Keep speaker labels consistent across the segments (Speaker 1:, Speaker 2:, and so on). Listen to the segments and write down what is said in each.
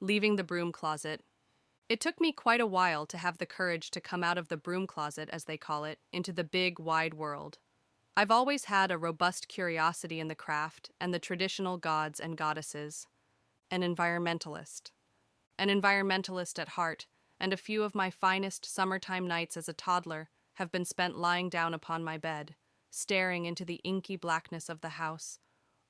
Speaker 1: leaving the broom closet. It took me quite a while to have the courage to come out of the broom closet, as they call it, into the big, wide world. I've always had a robust curiosity in the craft and the traditional gods and goddesses. An environmentalist. An environmentalist at heart, and a few of my finest summertime nights as a toddler have been spent lying down upon my bed, staring into the inky blackness of the house,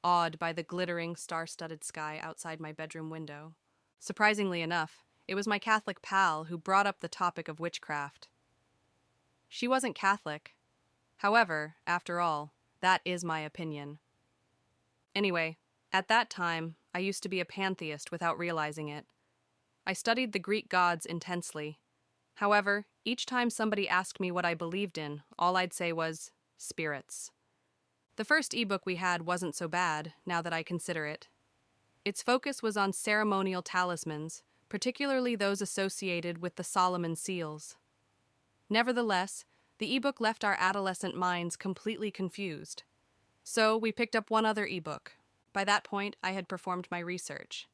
Speaker 1: awed by the glittering, star-studded sky outside my bedroom window. Surprisingly enough, it was my Catholic pal who brought up the topic of witchcraft. She wasn't Catholic. However, after all, that is my opinion. Anyway, at that time, I used to be a pantheist without realizing it. I studied the Greek gods intensely. However, each time somebody asked me what I believed in, all I'd say was, spirits. The first ebook we had wasn't so bad, now that I consider it. Its focus was on ceremonial talismans, particularly those associated with the Solomon seals. Nevertheless, the ebook left our adolescent minds completely confused. So we picked up one other ebook. By that point, I had performed my research.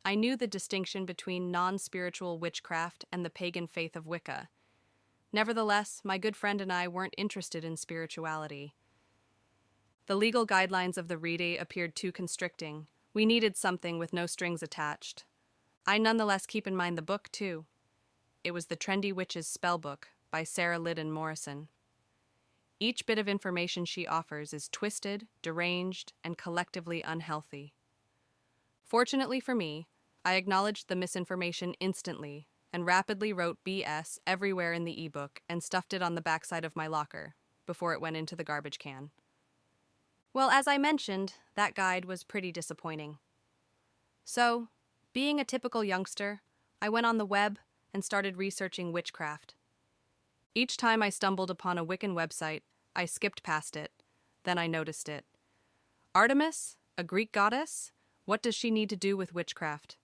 Speaker 1: I knew the distinction between non-spiritual witchcraft and the pagan faith of Wicca. Nevertheless, my good friend and I weren't interested in spirituality. The legal guidelines of the Rede appeared too constricting. We needed something with no strings attached. I nonetheless keep in mind the book, too. It was The Trendy Witch's Spellbook by Sarah Liddon Morrison. Each bit of information she offers is twisted, deranged, and collectively unhealthy. Fortunately for me, I acknowledged the misinformation instantly and rapidly wrote BS everywhere in the ebook and stuffed it on the backside of my locker before it went into the garbage can. Well, as I mentioned, that guide was pretty disappointing. So, being a typical youngster, I went on the web and started researching witchcraft. Each time I stumbled upon a Wiccan website, I skipped past it. Then I noticed it. Artemis? A Greek goddess? What does she need to do with witchcraft?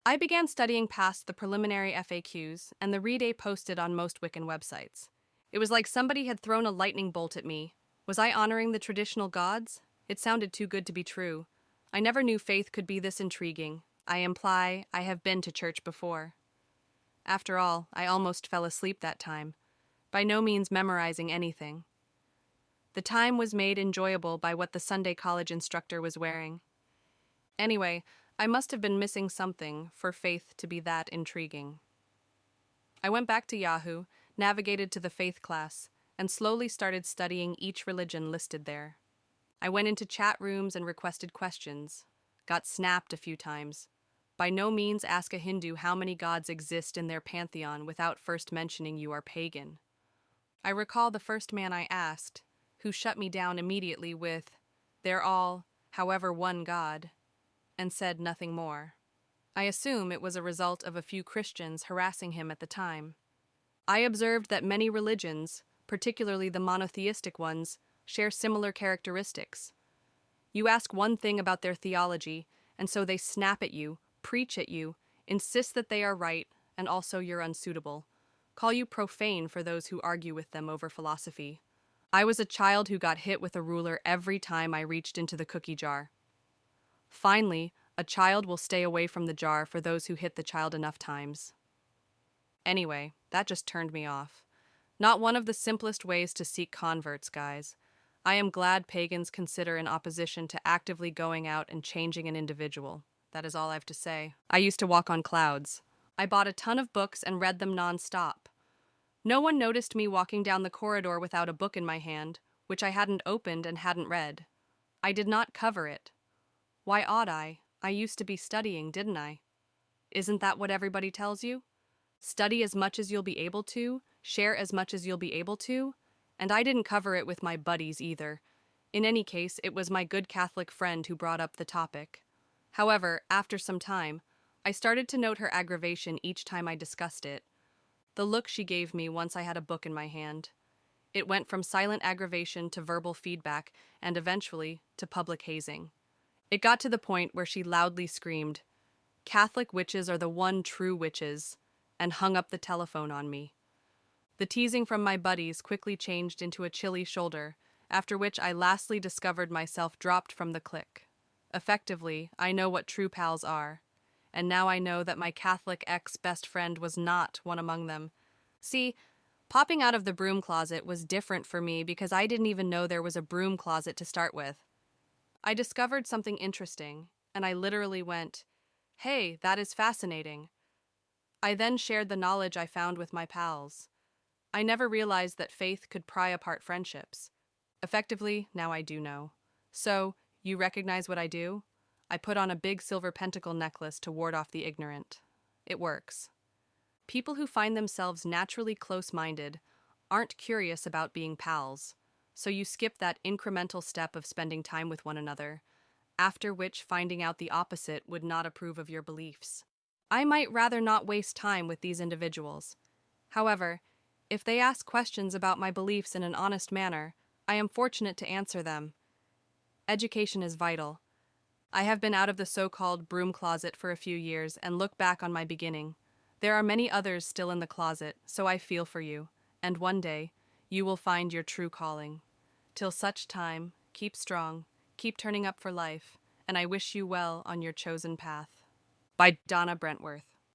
Speaker 1: I began studying past the preliminary FAQs and the Rede posted on most Wiccan websites. It was like somebody had thrown a lightning bolt at me. Was I honoring the traditional gods? It sounded too good to be true. I never knew faith could be this intriguing. I imply I have been to church before. After all, I almost fell asleep that time, by no means memorizing anything. The time was made enjoyable by what the Sunday college instructor was wearing. Anyway, I must have been missing something for faith to be that intriguing. I went back to Yahoo, navigated to the faith class, and slowly started studying each religion listed there. I went into chat rooms and requested questions, got snapped a few times. By no means ask a Hindu how many gods exist in their pantheon without first mentioning you are pagan. I recall the first man I asked, who shut me down immediately with, "They're all, however, one God," and said nothing more. I assume it was a result of a few Christians harassing him at the time. I observed that many religions, particularly the monotheistic ones, share similar characteristics. You ask one thing about their theology, and so they snap at you, preach at you, insist that they are right, and also you're unsuitable, call you profane for those who argue with them over philosophy. I was a child who got hit with a ruler every time I reached into the cookie jar. Finally, a child will stay away from the jar for those who hit the child enough times. Anyway, that just turned me off. Not one of the simplest ways to seek converts, guys. I am glad pagans consider an opposition to actively going out and changing an individual. That is all I have to say. I used to walk on clouds. I bought a ton of books and read them non-stop. No one noticed me walking down the corridor without a book in my hand, which I hadn't opened and hadn't read. I did not cover it. Why ought I? I used to be studying, didn't I? Isn't that what everybody tells you? Study as much as you'll be able to, share as much as you'll be able to, and I didn't cover it with my buddies either. In any case, it was my good Catholic friend who brought up the topic. However, after some time, I started to note her aggravation each time I discussed it. The look she gave me once I had a book in my hand. It went from silent aggravation to verbal feedback, and eventually to public hazing. It got to the point where she loudly screamed, "Catholic witches are the one true witches," and hung up the telephone on me. The teasing from my buddies quickly changed into a chilly shoulder, after which I lastly discovered myself dropped from the clique. Effectively, I know what true pals are. and now I know that my Catholic ex-best friend was not one among them. See, popping out of the broom closet was different for me because I didn't even know there was a broom closet to start with. I discovered something interesting, and I literally went, "Hey, that is fascinating." I then shared the knowledge I found with my pals. I never realized that faith could pry apart friendships. Effectively, now I do know. So, you recognize what I do? I put on a big silver pentacle necklace to ward off the ignorant. It works. People who find themselves naturally close-minded aren't curious about being pals, so you skip that incremental step of spending time with one another, after which finding out the opposite would not approve of your beliefs. I might rather not waste time with these individuals. However, if they ask questions about my beliefs in an honest manner, I am fortunate to answer them. Education is vital. I have been out of the so-called broom closet for a few years and look back on my beginning. There are many others still in the closet, so I feel for you, and one day, you will find your true calling. Till such time, keep strong, keep turning up for life, and I wish you well on your chosen path. By Donna Brentworth.